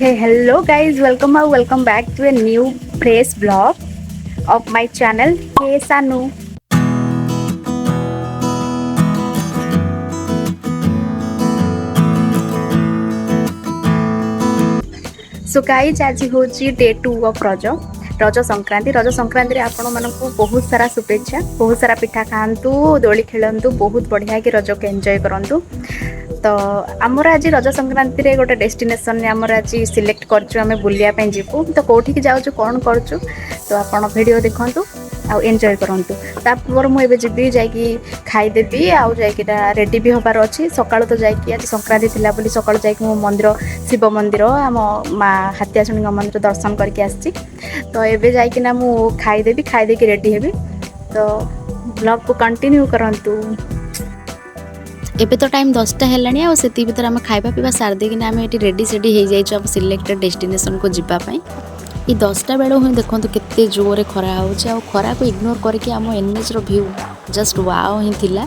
Hey, hello guys, welcome back to a new fresh vlog of my channel. Hey Sanu. So guys, आज हूँ day 2 of रज संक्रांति आपण मानक बहुत सारा शुभेच्छा, बहुत सारा पिठा खातु, दोली खेलतु, बहुत बढ़िया कि रज को एंजॉय करंतु। तो आमर आज रज संक्रांति रे गोटे डेस्टिनेशन आमर आज सिलेक्ट करछु बुलिया पे जीवु। तो कोठी की जाउछु कोन करछु तो आपण वीडियो देखंतु आ एंजॉय करंतु। तापर मु एबे जीबी जाकी खाई देबी आ जाकी रेडी भी होबार अछि। सकाळ तो जाकी आज संक्रांति थिला बोली सकाळ जाकी मु मंदिर शिव मंदिर आम माँ हाथियाशुणी मंदिर दर्शन करके आछि। तो एबे जाकी ना मु खाई देबी, खाई देके रेडी हेबी। तो ब्लॉग को कंटिन्यू करंतु। एबे तो टाइम 10टा हेलानी आ सेती भीतर हम खाइबा पीबा सार देकिना हम एटी रेडी सेडी हो जाइछ अब सिलेक्टेड डेस्टिनेशन को जिबा पई। ई 10टा बेलो हुई देखंतु केते जोरे खरा होछ आ खरा को इग्नोर करके हम एनएच रो व्यू जस्ट वाओ ही थिला।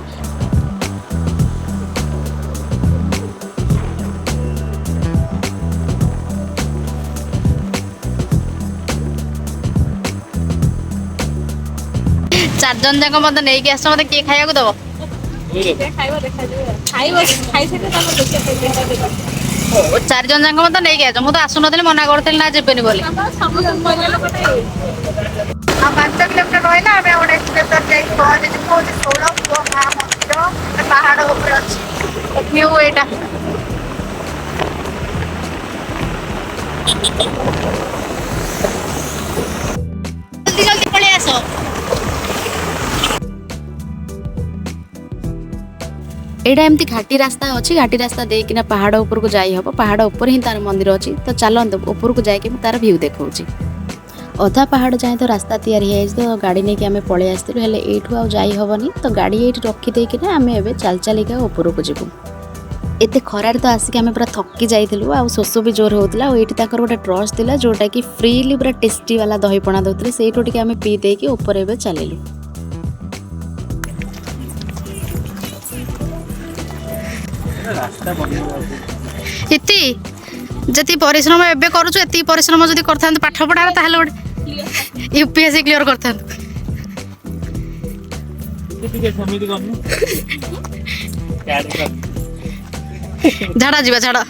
चार जन जाक मत नै के आस मत के खाया को दबो चार जन जाक मत नहीं गया मुझे आसु नी मना करी ना जेबेनि बोली 5 किलोमीटर रहिला आमे ओडे स्टेशन जाई पहुंच जिवो 16 को मां मंदिर पहाड़ ऊपर अछि। व्यू एटा जल्दी जल्दी पळे आसो। एटा एमती घाटी रास्ता अच्छी घाटी रास्ता देकिना पहाड़ ऊपर को जाई हबो। पहाड़ ऊपर ही तार मंदिर अच्छी। तो चलत ऊपर को जाके तार व्यू देखौची। अधा पहाड़ जाए तो रास्ता तैयारी है तो गाड़ी नहीं कि आम पलि आसलु हेले एठू आ जाई हबनी। तो गाड़ी ये रखी देकिना आम एबे चल चलिका ऊपर को जीवु। एते खरार तो आसिक आम पूरा थकी जाइलु आ शोष भी जोर होता। और ये गोटे ट्रस्ट थिला जोटा कि फ्रीली पूरा टेस्टी वाला दही पणा दउतले सेठो टिके आम पी देकी ऊपर एबे चलिलु। इति जति परिश्रम एबे करूछु एति परिश्रम जदि करथान पाठ पढा ताहले गोटे यूपीएससी क्लियर करथान। झाड़ा जीवा झाड़ा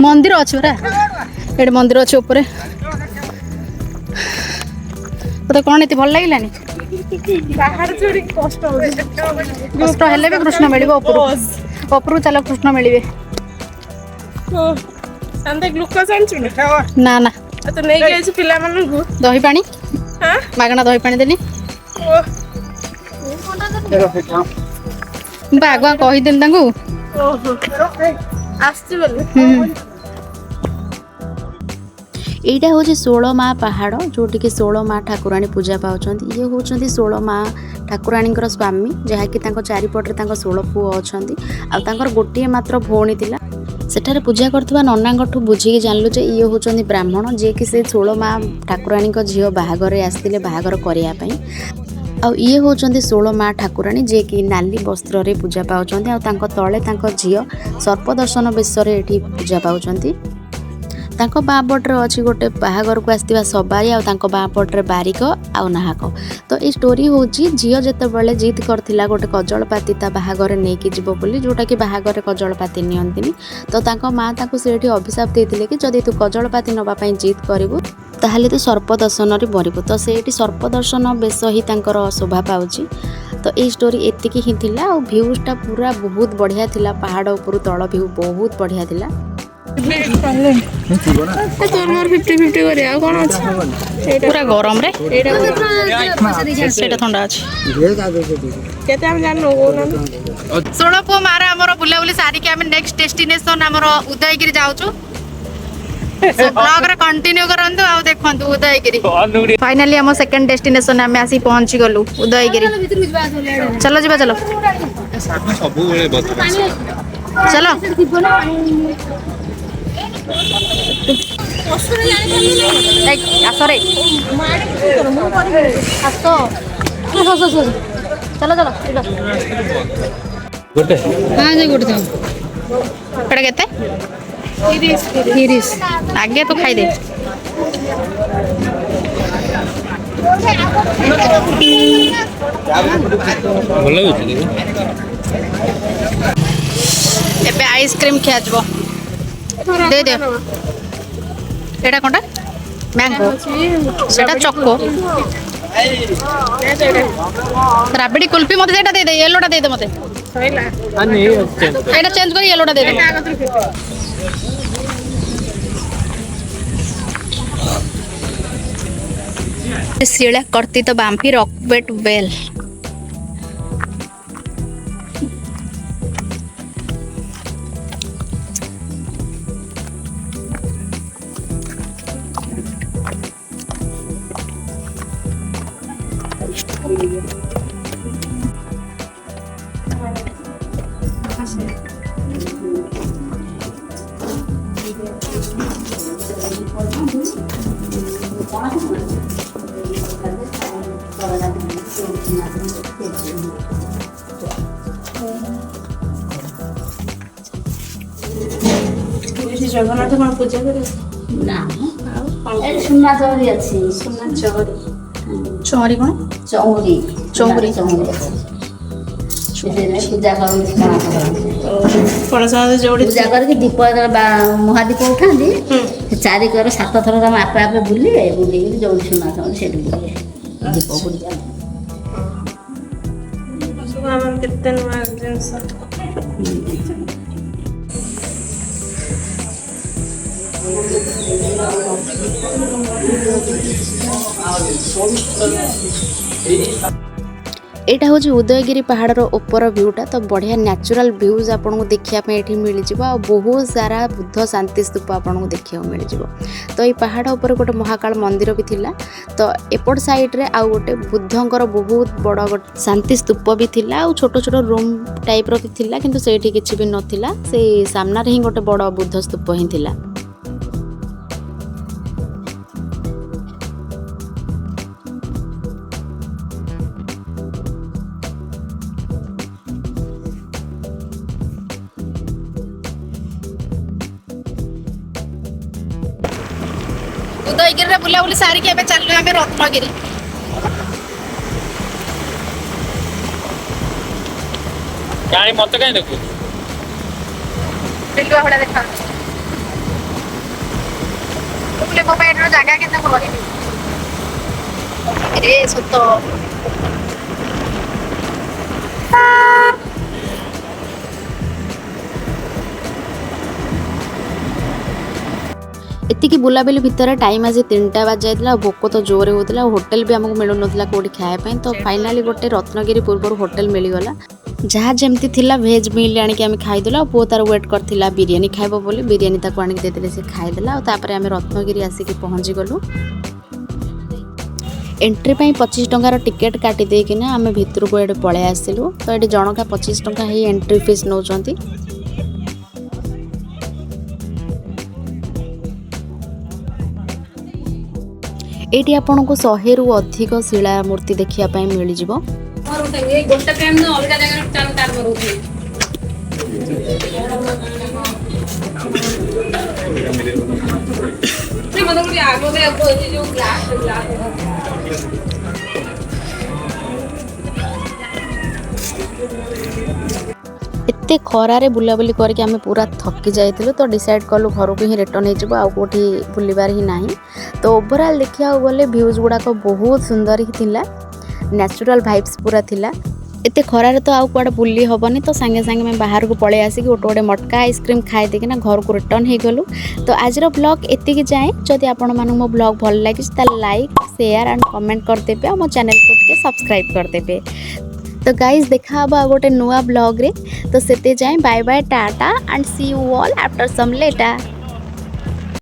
मंदिर अछि रे एडे मंदिर अछि ऊपर तो कोन एति भल लागिलानी कष्ट हेले भी कृष्ण मिले ऊपर चलो कृष्ण मिले ना ना तो नहीं गए पिला मानू दही पानी मागना दही पानी देली आगुआ कहीदेली तांकू एटा हूँ 16 माँ पहाड़ जोटि के 16 माँ ठाकुराणी पूजा पाँच। ये हूँ 16 माँ ठाकुराणी स्वामी जहाँकि चारिपटे 16 पुओ अच्छा आर गोटे मात्र भौणी थिला। सेठारे पूजा करथुवा ननाठू बुझिकी जानलु जे ये होचंदी ब्राह्मण जे कि से 16 माँ ठाकुराणी झील बाहागर आसते बाहागर करने आ ये होचंदी 16 माँ ठाकुराणी जे कि नाली वस्त्र रे पूजा पाउचंदी आ तांको तळे तांको झील सर्पदर्शन बेशरे एठी पूजा पाउचंदी। तांको बाँ पट्रे अच्छी गोटे बाहागर को आसवा सवारी आ तांको बाँ पट्रे बारिक आउ नाहक। तो ये स्टोरी हूँ झील जिते बड़े जिद करथिला गोटे कजलपाती ता बाहागर नहीं जीव बोली जोटा कि बाहागर कजलपाती नियंतिनी। तो तांको माँ तांको सेठी अभिशाप देथिले कि जदि तू कजलपाती नबा पई जिद करिवु ताहले तू सर्पदर्शन रे मरिबु। तो सेठी सर्पदर्शन बेश ही तांकर शोभा पाउची। तो ये स्टोरी एतिकी ही थिला आ व्यूजटा पूरा बहुत बढ़िया थिला। पहाड़ ऊपर तळ व्यू बहुत बढ़िया थिला। पूरा गरम रे ठंडा अच्छी शुण पुओ मार आम बुलाबुली सारिकी आम नेक्स्ट डेस्टिनेशन आम उदयगिरी जाऊँ। ब्लॉग रे कंटिन्यू करंतु आ देखंतु उदयगिरी फाइनली हम सेकंड डेस्टिनेशन आम आसी पहुंची गलु उदयगिरी। चलो जीवा चलो चलो आसरे चलो चलो गोटे हाँ जी गोटे ଏଟା କେତେ? 30 ଆଗେ ତୁ ଖାଇଦେ। ଭଲ ଲାଗୁଛି ଏବେ ଆଇସ୍କ୍ରିମ୍ ଖିଆଯିବ। ଦେଇଦିଅ। ଏଇଟା କଣଟା? ମ୍ୟାଙ୍ଗୋ। ସେଟା ଚକୋ। ରାବିଡି କୁଲଫି ମତେ ସେଇଟା ଦେଇଦେ, ୟେଲୋଟା ଦେଇଦେ ମତେ। ଏଇଟା ଚେଞ୍ଜ କରି ୟେଲୋଟା ଦେଇଦେ। शिला करती तो बाम्फी रॉकबेट वेल। ଜଗନ୍ନାଥ କଣ ପୂଜା କରିବ? ନା ଏଠି ସୁନା ଚଉରି ଅଛି। ସୁନା ଚଉରି। ଚौरी कौन? ଚଉରି ଚଉରି। ଚଉରି ଅଛି। ପୂଜା କରନ୍ତି ପଣସ ଯୋଉଠି ପୂଜା କରିକି ଦୀପ ମହାଦୀପ ଉଠାନ୍ତି। ଚାରିକର 7 ଥର ତମ ଆପେ ଆପେ ବୁଲିବେ, ବୁଲିକି ଯୋଉଠି ସୁନା ଚଉରି ସେଠି ବୁଲିବେ ଦୀପ ପୂଜା। ସବୁ ଆମର କେତେ ନୂଆ ଜିନିଷ। ଏଇଟା ହେଉଛି ଉଦୟଗିରି ପାହାଡ଼ର ଉପର ଭ୍ୟୁଟା। ତ ବଢ଼ିଆ ନ୍ୟାଚୁରାଲ୍ ଭ୍ୟୁଜ୍ ଆପଣଙ୍କୁ ଦେଖିବା ପାଇଁ ଏଠି ମିଳିଯିବ, ଆଉ ବହୁତ ସାରା ବୁଦ୍ଧ ଶାନ୍ତି ସ୍ତୂପ ଆପଣଙ୍କୁ ଦେଖିବାକୁ ମିଳିଯିବ। ତ ଏଇ ପାହାଡ଼ ଉପରେ ଗୋଟେ ମହାକାଳ ମନ୍ଦିର ବି ଥିଲା। ତ ଏପଟ ସାଇଡ଼୍ରେ ଆଉ ଗୋଟେ ବୁଦ୍ଧଙ୍କର ବହୁତ ବଡ଼ ଗୋଟେ ଶାନ୍ତି ସ୍ତୂପ ବି ଥିଲା, ଆଉ ଛୋଟ ଛୋଟ ରୁମ୍ ଟାଇପ୍ର ବି ଥିଲା, କିନ୍ତୁ ସେଇଠି କିଛି ବି ନଥିଲା। ସେଇ ସାମ୍ନାରେ ହିଁ ଗୋଟେ ବଡ଼ ବୁଦ୍ଧ ସ୍ତୂପ ହିଁ ଥିଲା। उदयगिरी बुलाबुली सारिकी एबे चललु आमे रत्नगिरी। काहे मत काहे देखु बिल्लुआ होड़ा देखा तुमले मोबाइल रो जागा केते बोलि रे सतो ଏତିକି ବୁଲାବୁଲି ଭିତରେ ଟାଇମ୍ ଆଜି 3ଟା ବାଜି ଯାଇଥିଲା, ଆଉ ଭୋକ ତ ଜୋରରେ ହେଉଥିଲା, ଆଉ ହୋଟେଲ ବି ଆମକୁ ମିଳୁନଥିଲା କେଉଁଠି ଖାଇବା ପାଇଁ। ତ ଫାଇନାଲି ଗୋଟେ ରତ୍ନଗିରି ପୂର୍ବରୁ ହୋଟେଲ ମିଳିଗଲା। ଯାହା ଯେମିତି ଥିଲା ଭେଜ୍ ମିଲ୍ ଆଣିକି ଆମେ ଖାଇଦେଲୁ, ଆଉ ପୁଅ ତାର ୱେଟ୍ କରିଥିଲା ବିରିୟାନୀ ଖାଇବ ବୋଲି। ବିରିୟାନୀ ତାକୁ ଆଣିକି ଦେଇଦେଲେ, ସେ ଖାଇଦେଲା। ଆଉ ତାପରେ ଆମେ ରତ୍ନଗିରି ଆସିକି ପହଞ୍ଚିଗଲୁ। ଏଣ୍ଟ୍ରି ପାଇଁ 25 ଟଙ୍କାର ଟିକେଟ୍ କାଟି ଦେଇକିନା ଆମେ ଭିତରକୁ ଏଠି ପଳେଇ ଆସିଲୁ। ତ ଏଠି ଜଣକା 25 ଟଙ୍କା ହିଁ ଏଣ୍ଟ୍ରି ଫିସ୍ ନେଉଛନ୍ତି। ଏଇଠି ଆପଣଙ୍କୁ 100ରୁ ଅଧିକ ଶିଳା ମୂର୍ତ୍ତି ଦେଖିବା ପାଇଁ ମିଳିଯିବ। ଗୋଟେ ଟାଇମ୍ ଅଲଗା ଜାଗାରେ ଚାଲ କରୁଛି। ଏତେ ଖରାରେ ବୁଲାବୁଲି କରିକି ଆମେ ପୁରା ଥକି ଯାଇଥିଲୁ। ତ ଡିସାଇଡ଼୍ କଲୁ ଘରକୁ ହିଁ ରିଟର୍ନ ହେଇଯିବ, ଆଉ କେଉଁଠି ବୁଲିବାର ହିଁ ନାହିଁ। ତ ଓଭରାଲ୍ ଦେଖିବାକୁ ଗଲେ ଭ୍ୟୁଜ୍ ଗୁଡ଼ାକ ବହୁତ ସୁନ୍ଦର ହିଁ ଥିଲା, ନ୍ୟାଚୁରାଲ୍ ଭାଇବ୍ସ ପୁରା ଥିଲା। ଏତେ ଖରାରେ ତ ଆଉ କୁଆଡ଼େ ବୁଲି ହେବନି, ତ ସାଙ୍ଗେ ସାଙ୍ଗେ ଆମେ ବାହାରକୁ ପଳେଇ ଆସିକି ଗୋଟେ ମଟକା ଆଇସ୍କ୍ରିମ୍ ଖାଇ ଦେଇକିନା ଘରକୁ ରିଟର୍ନ ହେଇଗଲୁ। ତ ଆଜିର ବ୍ଲଗ୍ ଏତିକି ଯାଏଁ। ଯଦି ଆପଣମାନଙ୍କୁ ମୋ ବ୍ଲଗ୍ ଭଲ ଲାଗିଛି ତାହେଲେ ଲାଇକ୍, ସେୟାର ଆଣ୍ଡ କମେଣ୍ଟ କରିଦେବେ, ଆଉ ମୋ ଚ୍ୟାନେଲକୁ ଟିକେ ସବସ୍କ୍ରାଇବ୍ କରିଦେବେ। तो गाइज देखा अब गोटे नुआ ब्लॉग रे। तो सेते जाए bye bye tata and see you all after some letter.